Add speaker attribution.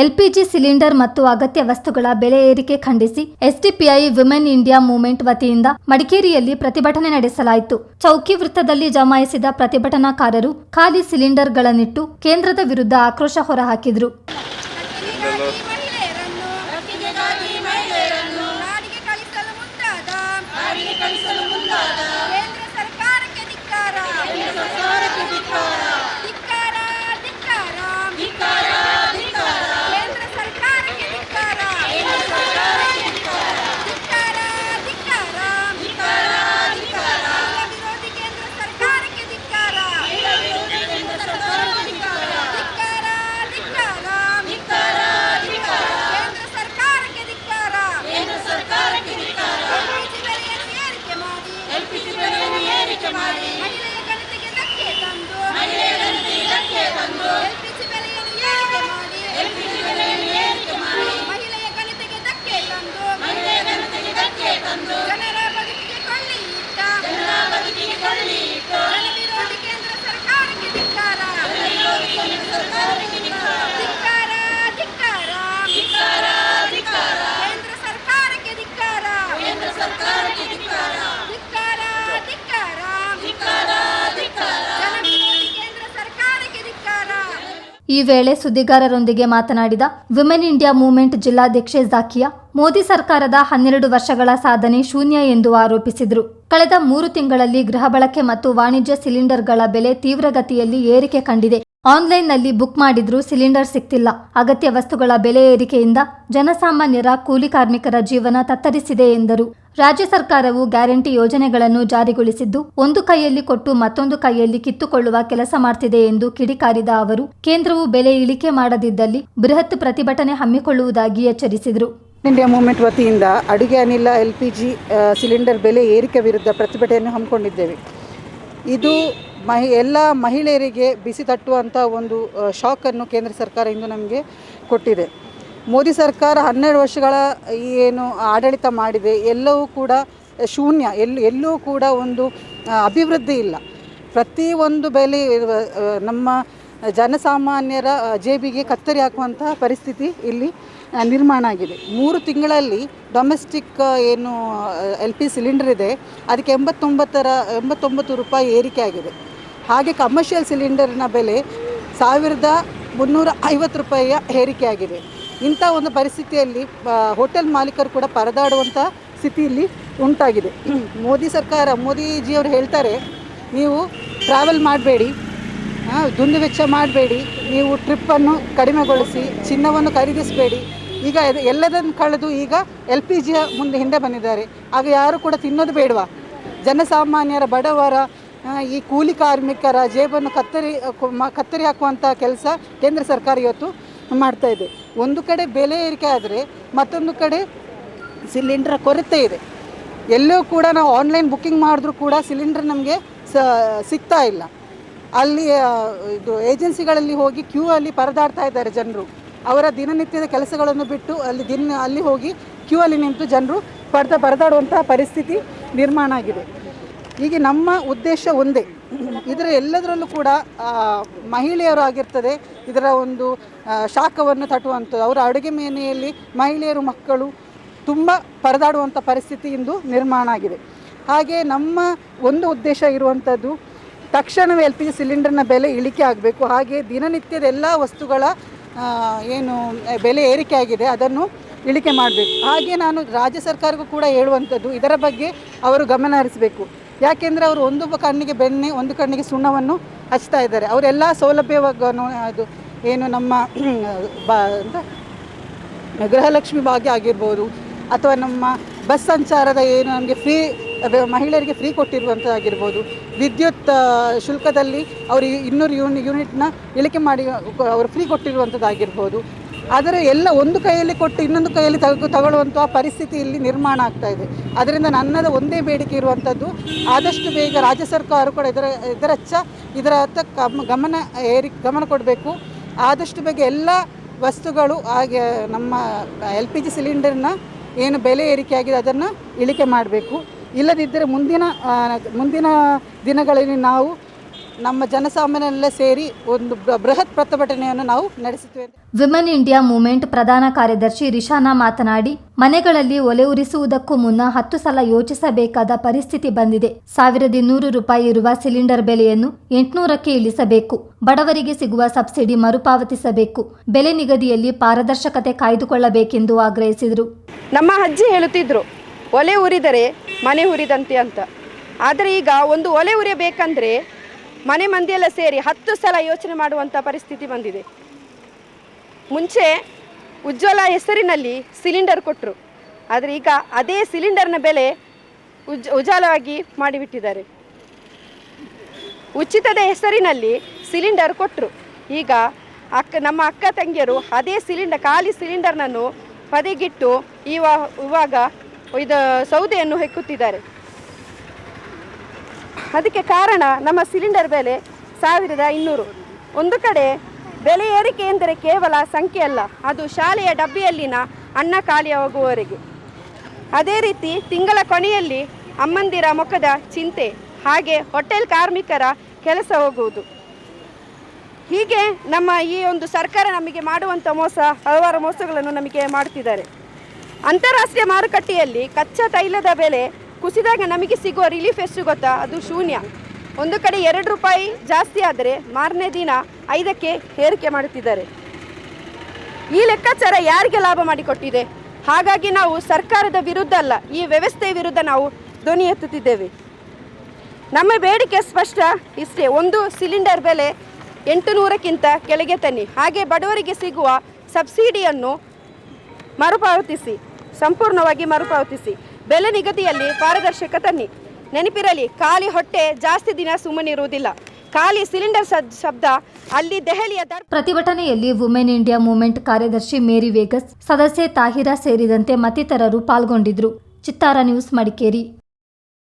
Speaker 1: LPG cylinder ಮತ್ತು ಅಗತ್ಯ ವಸ್ತುಗಳ ಬೆಲೆ ಏರಿಕೆ ಖಂಡಿಸಿ ಎಸ್ಡಿಪಿಐ ವಿಮೆನ್ ಇಂಡಿಯಾ ಮೂವ್ಮೆಂಟ್ ವತಿಯಿಂದ ಮಡಿಕೇರಿಯಲ್ಲಿ ಪ್ರತಿಭಟನೆ ನಡೆಸಲಾಯಿತು. ಚೌಕಿ ವೃತ್ತದಲ್ಲಿ ಜಮಾಯಿಸಿದ ಪ್ರತಿಭಟನಾಕಾರರು ಖಾಲಿ ಸಿಲಿಂಡರ್ಗಳನ್ನಿಟ್ಟು ಕೇಂದ್ರದ ವಿರುದ್ಧ ಆಕ್ರೋಶ ಹೊರಹಾಕಿದರು. ಈ ವೇಳೆ ಸುದ್ದಿಗಾರರೊಂದಿಗೆ ಮಾತನಾಡಿದ women India movement ಜಿಲ್ಲಾಧ್ಯಕ್ಷೆ Zakia, Modi ಸರ್ಕಾರದ 12 ವರ್ಷಗಳ ಸಾಧನೆ ಶೂನ್ಯ ಎಂದು ಆರೋಪಿಸಿದರು. ಕಳೆದ 3 ತಿಂಗಳಲ್ಲಿ ಗೃಹ ಬಳಕೆ ಮತ್ತು ವಾಣಿಜ್ಯ ಸಿಲಿಂಡರ್ಗಳ ಬೆಲೆ ತೀವ್ರಗತಿಯಲ್ಲಿ ಏರಿಕೆ ಕಂಡಿದೆ. ಆನ್ಲೈನ್ನಲ್ಲಿ ಬುಕ್ ಮಾಡಿದ್ರೂ ಸಿಲಿಂಡರ್ ಸಿಗ್ತಿಲ್ಲ. ಅಗತ್ಯ ವಸ್ತುಗಳ ಬೆಲೆ ಏರಿಕೆಯಿಂದ ಜನಸಾಮಾನ್ಯರ ಕೂಲಿ ಕಾರ್ಮಿಕರ ಜೀವನ ತತ್ತರಿಸಿದೆ ಎಂದರು. ರಾಜ್ಯ ಸರ್ಕಾರವು ಗ್ಯಾರಂಟಿ ಯೋಜನೆಗಳನ್ನು ಜಾರಿಗೊಳಿಸಿದ್ದು, ಒಂದು ಕೈಯಲ್ಲಿ ಕೊಟ್ಟು ಮತ್ತೊಂದು ಕೈಯಲ್ಲಿ ಕಿತ್ತುಕೊಳ್ಳುವ ಕೆಲಸ ಮಾಡ್ತಿದೆ ಎಂದು ಕಿಡಿಕಾರಿದ ಅವರು, ಕೇಂದ್ರವು ಬೆಲೆ ಇಳಿಕೆ ಮಾಡದಿದ್ದಲ್ಲಿ ಬೃಹತ್ ಪ್ರತಿಭಟನೆ ಹಮ್ಮಿಕೊಳ್ಳುವುದಾಗಿ ಎಚ್ಚರಿಸಿದರು.
Speaker 2: ಇಂಡಿಯಾ ಮೂವ್ಮೆಂಟ್ ವತಿಯಿಂದ ಅಡುಗೆ ಅನಿಲ LPG ಸಿಲಿಂಡರ್ ಬೆಲೆ ಏರಿಕೆ ವಿರುದ್ಧ ಪ್ರತಿಭಟನೆಯನ್ನು ಹಮ್ಮಿಕೊಂಡಿದ್ದೇವೆ. ಇದು ಎಲ್ಲ ಮಹಿಳೆಯರಿಗೆ ಬಿಸಿ ತಟ್ಟುವಂಥ ಒಂದು ಶಾಕನ್ನು ಕೇಂದ್ರ ಸರ್ಕಾರ ಇಂದು ನಮಗೆ ಕೊಟ್ಟಿದೆ. ಮೋದಿ ಸರ್ಕಾರ 12 ವರ್ಷಗಳ ಏನು ಆಡಳಿತ ಮಾಡಿದೆ ಎಲ್ಲವೂ ಕೂಡ ಶೂನ್ಯ. ಎಲ್ಲೂ ಕೂಡ ಒಂದು ಅಭಿವೃದ್ಧಿ ಇಲ್ಲ. ಪ್ರತಿಯೊಂದು ಬೆಲೆ ನಮ್ಮ ಜನಸಾಮಾನ್ಯರ ಜೇಬಿಗೆ ಕತ್ತರಿ ಹಾಕುವಂತಹ ಪರಿಸ್ಥಿತಿ ಇಲ್ಲಿ ನಿರ್ಮಾಣ ಆಗಿದೆ. 3 ತಿಂಗಳಲ್ಲಿ ಡೊಮೆಸ್ಟಿಕ್ ಏನು LP ಸಿಲಿಂಡರ್ ಇದೆ ಅದಕ್ಕೆ 89 ರೂಪಾಯಿ ಏರಿಕೆ ಆಗಿದೆ. ಹಾಗೆ ಕಮರ್ಷಿಯಲ್ ಸಿಲಿಂಡರ್ನ ಬೆಲೆ 1350 ರೂಪಾಯಿಯ ಏರಿಕೆ ಆಗಿದೆ. ಇಂಥ ಒಂದು ಪರಿಸ್ಥಿತಿಯಲ್ಲಿ ಹೋಟೆಲ್ ಮಾಲೀಕರು ಕೂಡ ಪರದಾಡುವಂಥ ಸ್ಥಿತಿಯಲ್ಲಿ ಉಂಟಾಗಿದೆ. ಮೋದಿಜಿಯವರು ಹೇಳ್ತಾರೆ, ನೀವು ಟ್ರಾವೆಲ್ ಮಾಡಬೇಡಿ, ದುಂದು ವೆಚ್ಚ ಮಾಡಬೇಡಿ, ನೀವು ಟ್ರಿಪ್ಪನ್ನು ಕಡಿಮೆಗೊಳಿಸಿ, ಚಿನ್ನವನ್ನು ಖರೀದಿಸಬೇಡಿ. ಈಗ ಎಲ್ಲದನ್ನು ಕಳೆದು ಈಗ LPGಯ ಹಿಂದೆ ಬಂದಿದ್ದಾರೆ. ಆಗ ಯಾರು ಕೂಡ ತಿನ್ನೋದು ಬೇಡವಾ? ಜನಸಾಮಾನ್ಯರ ಬಡವರ ಈ ಕೂಲಿ ಕಾರ್ಮಿಕರ ಜೇಬನ್ನು ಕತ್ತರಿ ಹಾಕುವಂಥ ಕೆಲಸ ಕೇಂದ್ರ ಸರ್ಕಾರ ಇವತ್ತು ಮಾಡ್ತಾ ಇದೆ. ಒಂದು ಕಡೆ ಬೆಲೆ ಏರಿಕೆ ಆದರೆ ಮತ್ತೊಂದು ಕಡೆ ಸಿಲಿಂಡರ್ ಕೊರತೆ ಇದೆ. ಎಲ್ಲೂ ಕೂಡ ನಾವು ಆನ್ಲೈನ್ ಬುಕ್ಕಿಂಗ್ ಮಾಡಿದ್ರೂ ಕೂಡ ಸಿಲಿಂಡರ್ ನಮಗೆ ಸಿಗ್ತಾ ಇಲ್ಲ. ಅಲ್ಲಿ ಇದು ಏಜೆನ್ಸಿಗಳಲ್ಲಿ ಹೋಗಿ ಕ್ಯೂ ಅಲ್ಲಿ ಪರದಾಡ್ತಾ ಇದ್ದಾರೆ ಜನರು. ಅವರ ದಿನನಿತ್ಯದ ಕೆಲಸಗಳನ್ನು ಬಿಟ್ಟು ಅಲ್ಲಿ ಹೋಗಿ ಕ್ಯೂ ಅಲ್ಲಿ ನಿಂತು ಜನರು ಪರದಾಡುವಂಥ ಪರಿಸ್ಥಿತಿ ನಿರ್ಮಾಣ ಆಗಿದೆ. ಈಗ ನಮ್ಮ ಉದ್ದೇಶ ಒಂದೇ, ಇದರ ಎಲ್ಲದರಲ್ಲೂ ಕೂಡ ಮಹಿಳೆಯರು ಆಗಿರ್ತದೆ ಇದರ ಒಂದು ಶಾಖವನ್ನು ತಟ್ಟುವಂಥದ್ದು. ಅವರ ಅಡುಗೆ ಮನೆಯಲ್ಲಿ ಮಹಿಳೆಯರು ಮಕ್ಕಳು ತುಂಬ ಪರದಾಡುವಂಥ ಪರಿಸ್ಥಿತಿ ಇಂದು ನಿರ್ಮಾಣ ಆಗಿದೆ. ಹಾಗೆ ನಮ್ಮ ಒಂದು ಉದ್ದೇಶ ಇರುವಂಥದ್ದು, ತಕ್ಷಣವೇ LPG ಸಿಲಿಂಡರ್ನ ಬೆಲೆ ಇಳಿಕೆ ಆಗಬೇಕು. ಹಾಗೆ ದಿನನಿತ್ಯದ ಎಲ್ಲ ವಸ್ತುಗಳ ಏನು ಬೆಲೆ ಏರಿಕೆ ಆಗಿದೆ ಅದನ್ನು ಇಳಿಕೆ ಮಾಡಬೇಕು. ಹಾಗೆ ನಾನು ರಾಜ್ಯ ಸರ್ಕಾರಕ್ಕೂ ಕೂಡ ಹೇಳುವಂಥದ್ದು, ಇದರ ಬಗ್ಗೆ ಅವರು ಗಮನ ಹರಿಸಬೇಕು. ಯಾಕೆಂದರೆ ಅವರು ಒಂದು ಕಣ್ಣಿಗೆ ಬೆಣ್ಣೆ ಒಂದು ಕಣ್ಣಿಗೆ ಸುಣ್ಣವನ್ನು ಹಚ್ತಾ ಇದ್ದಾರೆ. ಅವರೆಲ್ಲ ಸೌಲಭ್ಯವನ್ನು ಅದು ಏನು ನಮ್ಮ ಗೃಹಲಕ್ಷ್ಮಿ ಭಾಗ್ಯ ಆಗಿರ್ಬೋದು, ಅಥವಾ ನಮ್ಮ ಬಸ್ ಸಂಚಾರದ ಏನು ನಮಗೆ ಮಹಿಳೆಯರಿಗೆ ಫ್ರೀ ಕೊಟ್ಟಿರುವಂಥದ್ದಾಗಿರ್ಬೋದು, ವಿದ್ಯುತ್ ಶುಲ್ಕದಲ್ಲಿ ಅವರು 200 ಯೂನಿಟ್ನ ಇಳಿಕೆ ಮಾಡಿ ಅವರು ಫ್ರೀ ಕೊಟ್ಟಿರುವಂಥದ್ದಾಗಿರ್ಬೋದು. ಆದರೆ ಎಲ್ಲ ಒಂದು ಕೈಯಲ್ಲಿ ಕೊಟ್ಟು ಇನ್ನೊಂದು ಕೈಯಲ್ಲಿ ತಗೊಳ್ಳುವಂಥ ಪರಿಸ್ಥಿತಿ ಇಲ್ಲಿ ನಿರ್ಮಾಣ ಆಗ್ತಾ ಇದೆ. ಅದರಿಂದ ನನ್ನದು ಒಂದೇ ಬೇಡಿಕೆ ಇರುವಂಥದ್ದು, ಆದಷ್ಟು ಬೇಗ ರಾಜ್ಯ ಸರ್ಕಾರ ಕೂಡ ಇದರ ಗಮನ ಕೊಡಬೇಕು. ಆದಷ್ಟು ಬೇಗ ಎಲ್ಲ ವಸ್ತುಗಳು ಹಾಗೆ ನಮ್ಮ LPG ಸಿಲಿಂಡರ್ನ ಏನು ಬೆಲೆ ಏರಿಕೆ ಆಗಿದೆ ಅದನ್ನು ಇಳಿಕೆ ಮಾಡಬೇಕು. ಇಲ್ಲದಿದ್ದರೆ ಮುಂದಿನ ದಿನಗಳಲ್ಲಿ ನಾವು ನಮ್ಮ ಜನಸಾಮಾನ್ಯರೆಲ್ಲ ಸೇರಿ ಒಂದು ಬೃಹತ್ ಪ್ರತಿಭಟನೆಯನ್ನು ನಾವು ನಡೆಸುತ್ತೇವೆ.
Speaker 1: ವಿಮೆನ್ ಇಂಡಿಯಾ ಮೂವ್ಮೆಂಟ್ ಪ್ರಧಾನ ಕಾರ್ಯದರ್ಶಿ ರಿಷಾನಾ ಮಾತನಾಡಿ, ಮನೆಗಳಲ್ಲಿ ಒಲೆ ಉರಿಸುವುದಕ್ಕೂ ಮುನ್ನ 10 ಸಲ ಯೋಚಿಸಬೇಕಾದ ಪರಿಸ್ಥಿತಿ ಬಂದಿದೆ. 1200 ರೂಪಾಯಿ ಇರುವ ಸಿಲಿಂಡರ್ ಬೆಲೆಯನ್ನು 800ಕ್ಕೆ ಇಳಿಸಬೇಕು. ಬಡವರಿಗೆ ಸಿಗುವ ಸಬ್ಸಿಡಿ ಮರುಪಾವತಿಸಬೇಕು. ಬೆಲೆ ನಿಗದಿಯಲ್ಲಿ ಪಾರದರ್ಶಕತೆ ಕಾಯ್ದುಕೊಳ್ಳಬೇಕೆಂದು ಆಗ್ರಹಿಸಿದರು.
Speaker 3: ನಮ್ಮ ಅಜ್ಜಿ ಹೇಳುತ್ತಿದ್ರು, ಒಲೆ ಉರಿದರೆ ಮನೆ ಉರಿದಂತೆ ಅಂತ. ಆದರೆ ಈಗ ಒಂದು ಒಲೆ ಉರಿಯಬೇಕಂದ್ರೆ ಮನೆ ಮಂದಿಯೆಲ್ಲ ಸೇರಿ 10 ಸಲ ಯೋಚನೆ ಮಾಡುವಂಥ ಪರಿಸ್ಥಿತಿ ಬಂದಿದೆ. ಮುಂಚೆ ಉಜ್ವಲ ಹೆಸರಿನಲ್ಲಿ ಸಿಲಿಂಡರ್ ಕೊಟ್ಟರು, ಆದರೆ ಈಗ ಅದೇ ಸಿಲಿಂಡರ್ನ ಬೆಲೆ ಉಜಾಲವಾಗಿ ಮಾಡಿಬಿಟ್ಟಿದ್ದಾರೆ. ಉಚಿತದ ಹೆಸರಿನಲ್ಲಿ ಸಿಲಿಂಡರ್ ಕೊಟ್ಟರು, ಈಗ ನಮ್ಮ ಅಕ್ಕ ತಂಗಿಯರು ಅದೇ ಖಾಲಿ ಸಿಲಿಂಡರ್ನನ್ನು ಬದಿಗಿಟ್ಟು ಇವಾಗ ಇದು ಸೌದೆಯನ್ನು ಹೆಕ್ಕುತ್ತಿದ್ದಾರೆ. ಅದಕ್ಕೆ ಕಾರಣ ನಮ್ಮ ಸಿಲಿಂಡರ್ ಬೆಲೆ 1200. ಒಂದು ಕಡೆ ಬೆಲೆ ಏರಿಕೆ ಎಂದರೆ ಕೇವಲ ಸಂಖ್ಯೆ ಅಲ್ಲ, ಅದು ಶಾಲೆಯ ಡಬ್ಬಿಯಲ್ಲಿನ ಅನ್ನ ಖಾಲಿಯಾಗುವವರೆಗೆ. ಅದೇ ರೀತಿ ತಿಂಗಳ ಕೊನೆಯಲ್ಲಿ ಅಮ್ಮಂದಿರ ಮುಖದ ಚಿಂತೆ, ಹಾಗೆ ಹೋಟೆಲ್ ಕಾರ್ಮಿಕರ ಕೆಲಸ ಹೋಗುವುದು. ಹೀಗೆ ನಮ್ಮ ಈ ಒಂದು ಸರ್ಕಾರ ನಮಗೆ ಮಾಡುವಂಥ ಹಲವಾರು ಮೋಸಗಳನ್ನು ನಮಗೆ ಮಾಡ್ತಿದ್ದಾರೆ. ಅಂತಾರಾಷ್ಟ್ರೀಯ ಮಾರುಕಟ್ಟೆಯಲ್ಲಿ ಕಚ್ಚಾ ತೈಲದ ಬೆಲೆ ಕುಸಿದಾಗ ನಮಗೆ ಸಿಗುವ ರಿಲೀಫ್ ಎಷ್ಟು ಗೊತ್ತಾ? ಅದು ಶೂನ್ಯ. ಒಂದು ಕಡೆ 2 ರೂಪಾಯಿ ಜಾಸ್ತಿ ಆದರೆ ಮಾರನೇ ದಿನ 5ಕ್ಕೆ ಏರಿಕೆ ಮಾಡುತ್ತಿದ್ದಾರೆ. ಈ ಲೆಕ್ಕಾಚಾರ ಯಾರಿಗೆ ಲಾಭ ಮಾಡಿಕೊಟ್ಟಿದೆ? ಹಾಗಾಗಿ ನಾವು ಸರ್ಕಾರದ ವಿರುದ್ಧ ಅಲ್ಲ, ಈ ವ್ಯವಸ್ಥೆಯ ವಿರುದ್ಧ ನಾವು ಧ್ವನಿ ಎತ್ತುತ್ತಿದ್ದೇವೆ. ನಮ್ಮ ಬೇಡಿಕೆ ಸ್ಪಷ್ಟ ಇಷ್ಟೇ, ಒಂದು ಸಿಲಿಂಡರ್ ಬೆಲೆ 800ಕ್ಕಿಂತ ಕೆಳಗೆ ತನ್ನಿ. ಹಾಗೆ ಬಡವರಿಗೆ ಸಿಗುವ ಸಬ್ಸಿಡಿಯನ್ನು ಸಂಪೂರ್ಣವಾಗಿ ಮರುಪಾವತಿಸಿ. ಬೆಲೆ ನಿಗದಿಯಲ್ಲಿ ಪಾರದರ್ಶಕ ತನ್ನಿ. ನೆನಪಿರಲಿ, ಖಾಲಿ ಹೊಟ್ಟೆ ಜಾಸ್ತಿ ದಿನ ಸುಮ್ಮನಿರುವುದಿಲ್ಲ. ಖಾಲಿ ಸಿಲಿಂಡರ್ ಶಬ್ದ ಅಲ್ಲಿ ದೆಹಲಿಯ
Speaker 1: ಪ್ರತಿಭಟನೆಯಲ್ಲಿ ವುಮೆನ್ ಇಂಡಿಯಾ ಮೂವ್ಮೆಂಟ್ ಕಾರ್ಯದರ್ಶಿ ಮೇರಿ ವೇಗಸ್, ಸದಸ್ಯೆ ತಾಹಿರಾ ಸೇರಿದಂತೆ ಮತ್ತಿತರರು ಪಾಲ್ಗೊಂಡಿದ್ರು. ಚಿತ್ತಾರ ನ್ಯೂಸ್, ಮಡಿಕೇರಿ.